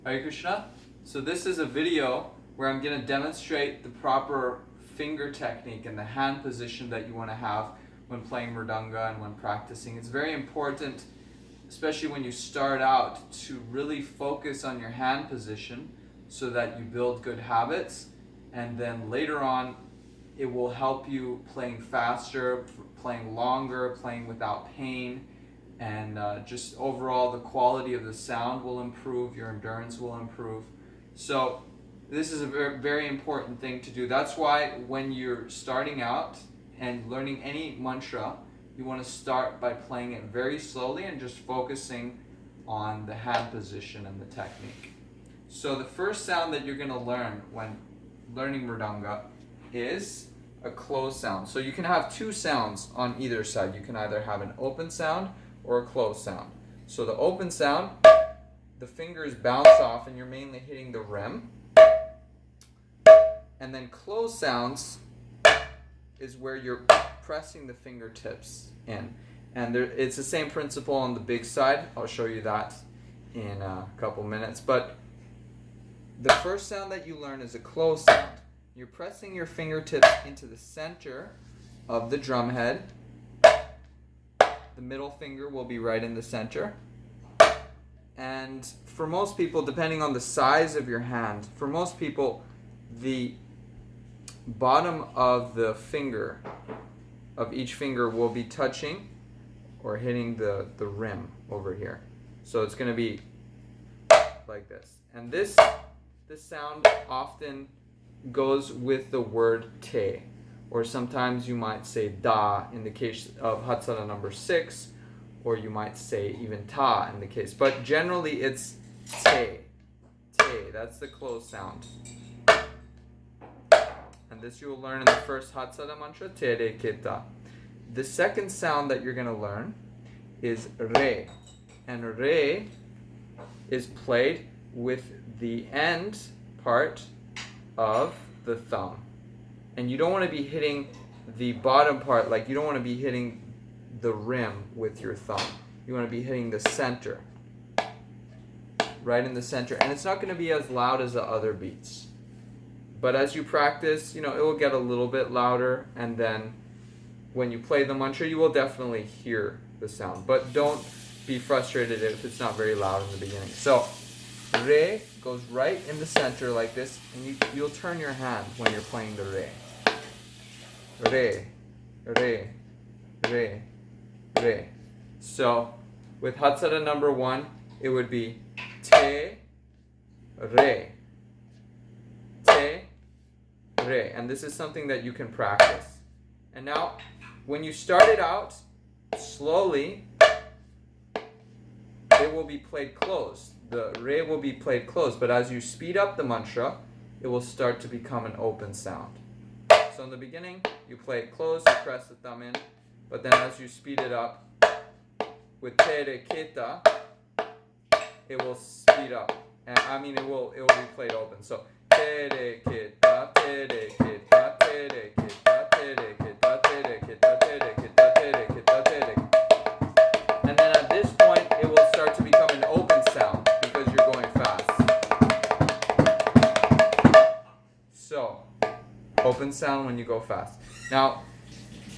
Hare Krishna. So this is a video where I'm going to demonstrate the proper finger technique and the hand position that you want to have when playing Mridanga and when practicing. It's very important, especially when you start out, to really focus on your hand position so that you build good habits, and then later on it will help you playing faster, playing longer, playing without pain, and just overall the quality of the sound will improve, your endurance will improve. So this is a very, very important thing to do. That's why when you're starting out and learning any mantra, you want to start by playing it very slowly and just focusing on the hand position and the technique. So the first sound that you're going to learn when learning Mridanga is a closed sound. So you can have two sounds on either side. You can either have an open sound or a closed sound. So the open sound, the fingers bounce off and you're mainly hitting the rim. And then closed sounds is where you're pressing the fingertips in. And it's the same principle on the big side. I'll show you that in a couple minutes. But the first sound that you learn is a closed sound. You're pressing your fingertips into the center of the drum head. The middle finger will be right in the center. And for most people, depending on the size of your hand, for most people, the bottom of the finger, of each finger, will be touching or hitting the rim over here. So it's going to be like this. And this sound often goes with the word te, or sometimes you might say da in the case of Hatsara number 6, or you might say even ta in the case. But generally it's te. That's the closed sound. And this you will learn in the first Hatsara mantra, te re keta. The second sound that you're going to learn is re. And re is played with the end part of the thumb. And you don't want to be hitting the bottom part, like you don't want to be hitting the rim with your thumb. You want to be hitting the center. Right in the center. And it's not going to be as loud as the other beats. But as you practice, it will get a little bit louder, and then when you play the mantra, you will definitely hear the sound. But don't be frustrated if it's not very loud in the beginning. So, re goes right in the center like this, and you'll turn your hand when you're playing the re. Re, re, re, re. So, with Hatsara number 1, it would be te, re, te, re. And this is something that you can practice. And now, when you start it out, slowly, it will be played closed. The re will be played closed, but as you speed up the mantra, it will start to become an open sound. So in the beginning, you play it closed, you press the thumb in, but then as you speed it up, with te re keta, it will speed up. And it will be played open. So te re keta, te re keta, te re keta, te re keta, te re keta, te re keta, te re keta, te re keta. And then at this point, it will start to become an open sound because you're going fast. So, open sound when you go fast. Now,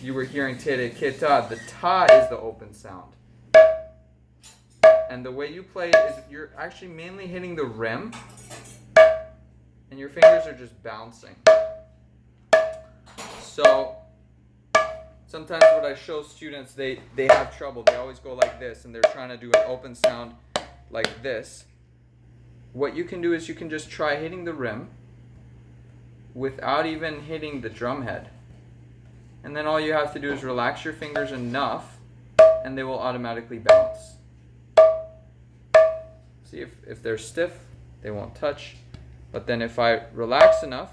you were hearing te re keta. The ta is the open sound. And the way you play it is you're actually mainly hitting the rim, and your fingers are just bouncing. So sometimes what I show students, they have trouble. They always go like this, and they're trying to do an open sound like this. What you can do is you can just try hitting the rim without even hitting the drum head. And then all you have to do is relax your fingers enough, and they will automatically bounce. See, if they're stiff, they won't touch. But then if I relax enough,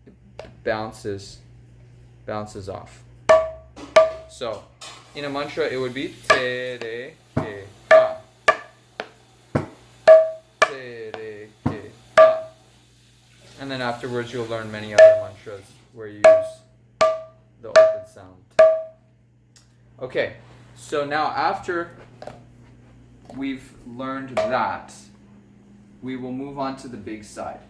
it bounces off. So, in a mantra, it would be te re ke ta. Te re ke ta. And then afterwards, you'll learn many other mantras where you use the open sound. Okay, so now after we've learned that, we will move on to the big side.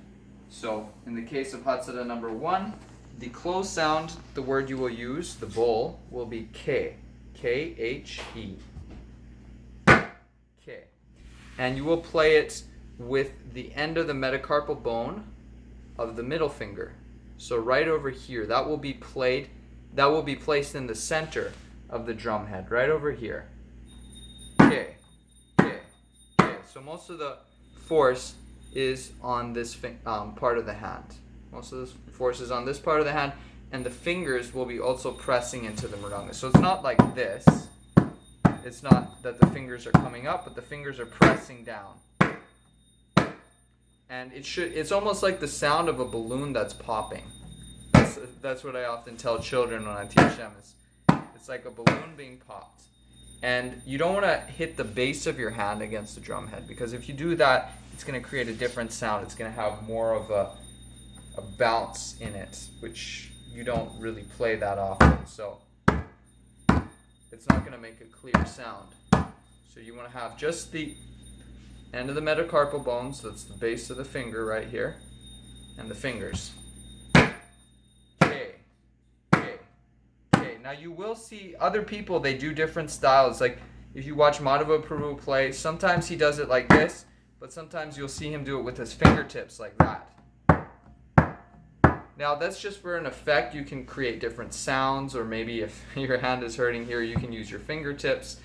So in the case of Hatsada number 1, the closed sound, the word you will use, the bowl, will be K. K-H-E. K. And you will play it with the end of the metacarpal bone of the middle finger. So right over here, that will be placed in the center of the drum head, right over here. K, K, K. So most of the force is on this part of the hand. Most of the force is on this part of the hand, and the fingers will be also pressing into the mridanga. So it's not like this. It's not that the fingers are coming up, but the fingers are pressing down. And it's almost like the sound of a balloon that's popping. That's what I often tell children when I teach them. It's like a balloon being popped. And you don't want to hit the base of your hand against the drum head, because if you do that, it's going to create a different sound. It's going to have more of a bounce in it, which you don't really play that often. So it's not going to make a clear sound. So you want to have just the end of the metacarpal bones, that's the base of the finger right here, and the fingers. K, K, K. Now you will see other people, they do different styles. Like if you watch Madhava Prabhu play, sometimes he does it like this, but sometimes you'll see him do it with his fingertips like that. Now that's just for an effect. You can create different sounds, or maybe if your hand is hurting here, you can use your fingertips.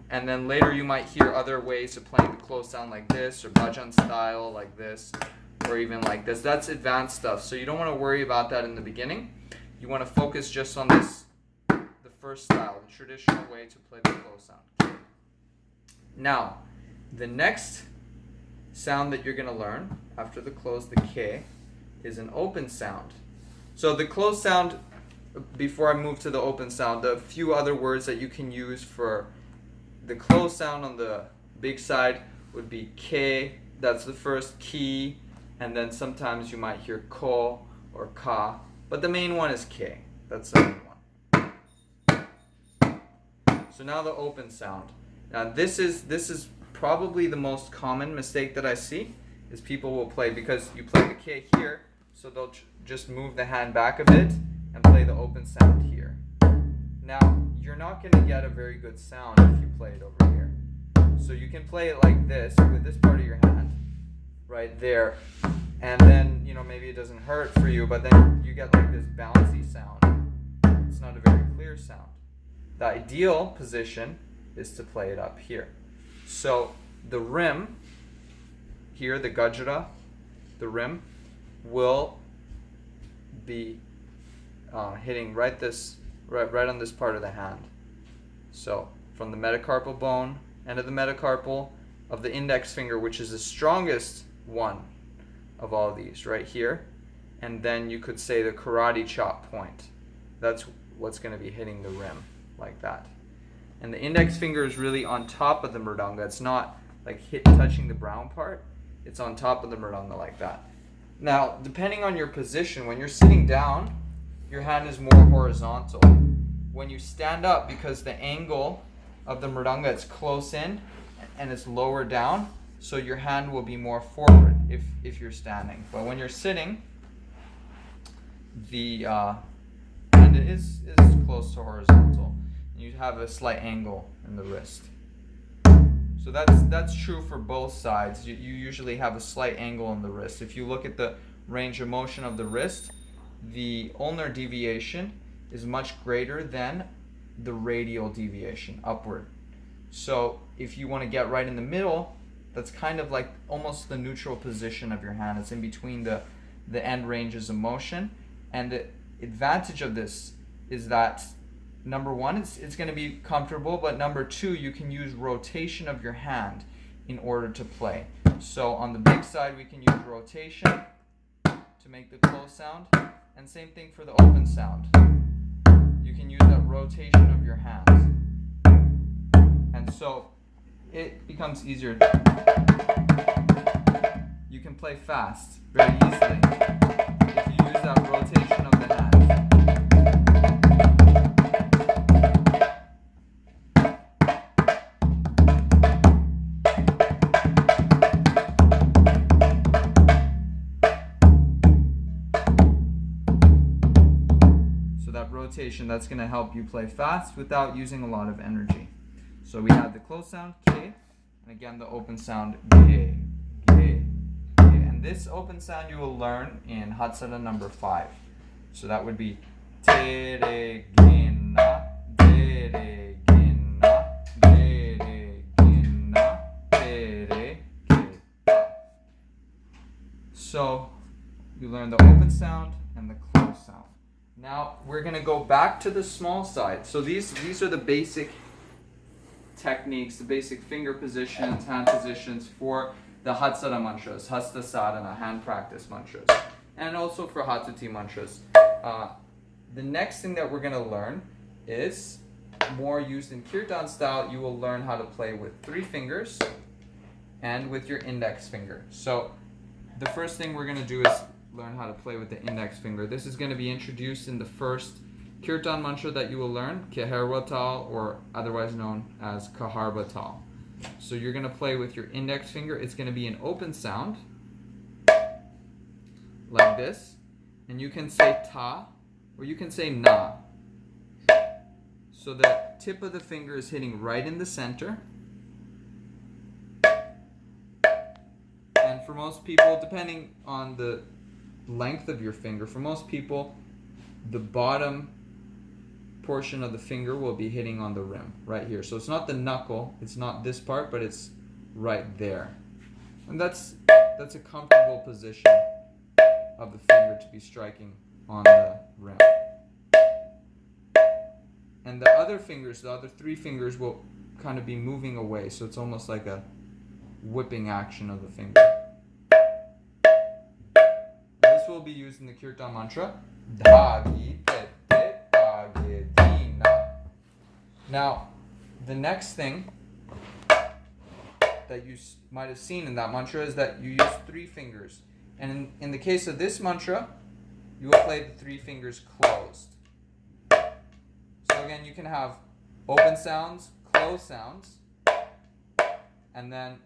And then later you might hear other ways of playing the closed sound like this, or bhajan style like this, or even like this. That's advanced stuff, so you don't want to worry about that in the beginning. You want to focus just on this, the first style, the traditional way to play the closed sound. Now, the next sound that you're going to learn after the closed, the K, is an open sound. So the closed sound, before I move to the open sound, the few other words that you can use for the closed sound on the big side would be K, that's the first key, and then sometimes you might hear ko or ka, but the main one is K. That's the main one. So now the open sound. Now this is probably the most common mistake that I see, is people will play, because you play the K here, so they'll just move the hand back a bit and play the open sound here. Now, you're not going to get a very good sound if you play it over here. So you can play it like this, with this part of your hand, right there, and then, maybe it doesn't hurt for you, but then you get like this bouncy sound. It's not a very clear sound. The ideal position is to play it up here. So the rim, here, the gajra, the rim, will be hitting right on this part of the hand. So from the metacarpal bone, end of the metacarpal of the index finger, which is the strongest one of all these, right here, and then you could say the karate chop point. That's what's going to be hitting the rim, like that. And the index finger is really on top of the mridanga. It's not like touching the brown part. It's on top of the mridanga like that. Now, depending on your position, when you're sitting down, your hand is more horizontal. When you stand up, because the angle of the mridanga is close in and it's lower down, so your hand will be more forward if you're standing. But when you're sitting, the hand is close to horizontal. You have a slight angle in the wrist. So that's true for both sides. You usually have a slight angle in the wrist. If you look at the range of motion of the wrist, the ulnar deviation is much greater than the radial deviation upward. So if you want to get right in the middle, that's kind of like almost the neutral position of your hand. It's in between the end ranges of motion. And the advantage of this is that, number one, it's going to be comfortable, but number two, you can use rotation of your hand in order to play. So on the big side, we can use rotation to make the close sound, and same thing for the open sound. You can use that rotation of your hands. And so it becomes easier. You can play fast very easily if you use that rotation of the hands. notation that's going to help you play fast without using a lot of energy. So we have the closed sound K, and again the open sound Ge, Ge, Ge. And this open sound you will learn in Hatsara number 5. So that would be Te Re Gin Na, De Re Gin Na, De Re Gin Na, Te Re Ge. So you learn the open sound and the closed sound. Now we're going to go back to the small side. So these are the basic techniques, the basic finger positions, hand positions for the Hatsara mantras, Hasta Sadhana, hand practice mantras, and also for Hatuti mantras. The next thing that we're going to learn is more used in Kirtan style. You will learn how to play with 3 fingers and with your index finger. So the first thing we're going to do is learn how to play with the index finger. This is going to be introduced in the first Kirtan mantra that you will learn, Keharvatal, or otherwise known as Kaharvatal. So you're going to play with your index finger. It's going to be an open sound, like this. And you can say ta, or you can say na. So the tip of the finger is hitting right in the center. And for most people, depending on the length of your finger, for most people, the bottom portion of the finger will be hitting on the rim, right here. So it's not the knuckle, it's not this part, but it's right there. And that's a comfortable position of the finger to be striking on the rim. And the other fingers, the other 3 fingers, will kind of be moving away, so it's almost like a whipping action of the finger. This will be used in the Kirtan mantra, Dhagi Te Te Dhage Dina. Now, the next thing that you might have seen in that mantra is that you use 3 fingers. And in the case of this mantra, you will play the 3 fingers closed. So again, you can have open sounds, closed sounds, and then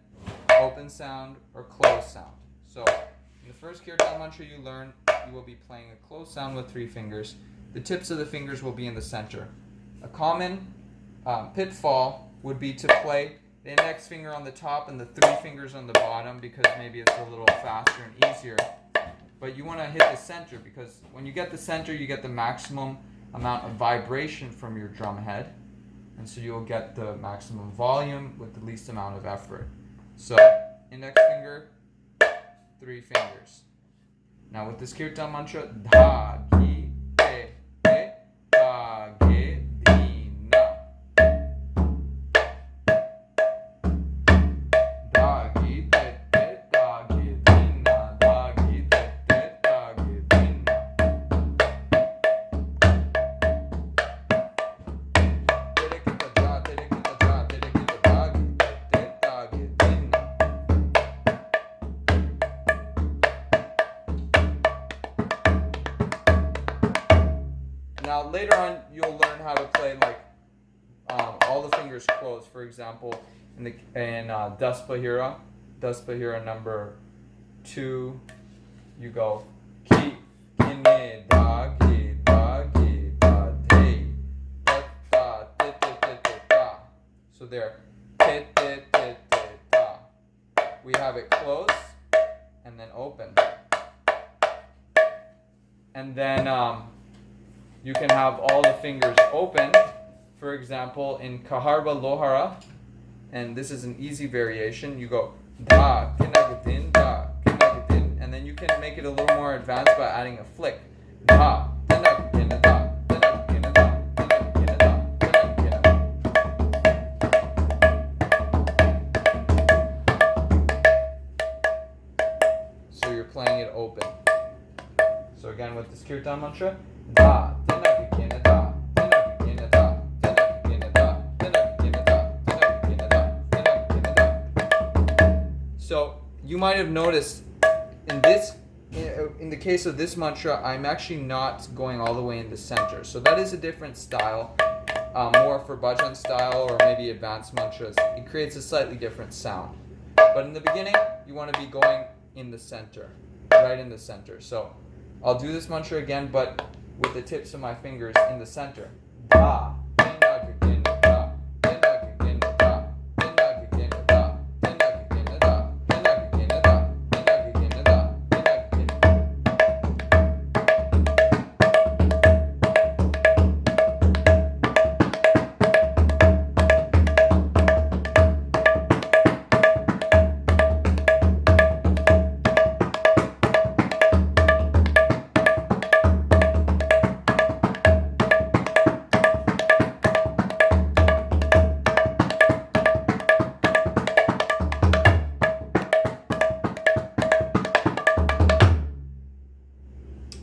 open sound or closed sound. So in the first Kirtan mantra you learn, you will be playing a closed sound with 3 fingers. The tips of the fingers will be in the center. A common pitfall would be to play the index finger on the top and the 3 fingers on the bottom, because maybe it's a little faster and easier. But you want to hit the center, because when you get the center, you get the maximum amount of vibration from your drum head, and so you'll get the maximum volume with the least amount of effort. So index finger, 3 fingers. Now with this Kirtan mantra, Dha Gi Te Te Dha Ge Dina. Dha Gi Te Te Dha Ge Dina. Dha Gi Te Te Dha Ge Dina. Tere kita dha, tere kita dha, tere kita dha Gi Te Te Dha Ge Dina. Now later on, you'll learn how to play like all the fingers closed. For example, in Daspahira number 2, you go ki kine da gi da gi da te da da te te te te da. So there, te te te te da. We have it closed and then open, and then you can have all the fingers open. For example, in Kaharva Lohara, and this is an easy variation, you go da, kinagadin, da, kinagadin, and then you can make it a little more advanced by adding a flick. Da, kinagadin, da, kinagadin, da, kinagadin, da, kinagadin, da. So you're playing it open. So again, with this Kirtan mantra, da, kinagadin, da. So you might have noticed in the case of this mantra, I'm actually not going all the way in the center. So that is a different style, more for bhajan style or maybe advanced mantras. It creates a slightly different sound. But in the beginning, you want to be going in the center, right in the center. So I'll do this mantra again, but with the tips of my fingers in the center. Da.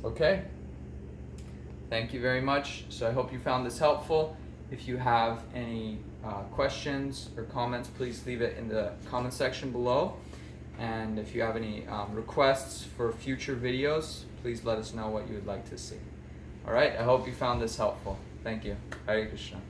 Okay, thank you very much. So I hope you found this helpful. If you have any questions or comments, please leave it in the comment section below. And if you have any requests for future videos, please let us know what you would like to see. All right, I hope you found this helpful. Thank you. Hare Krishna.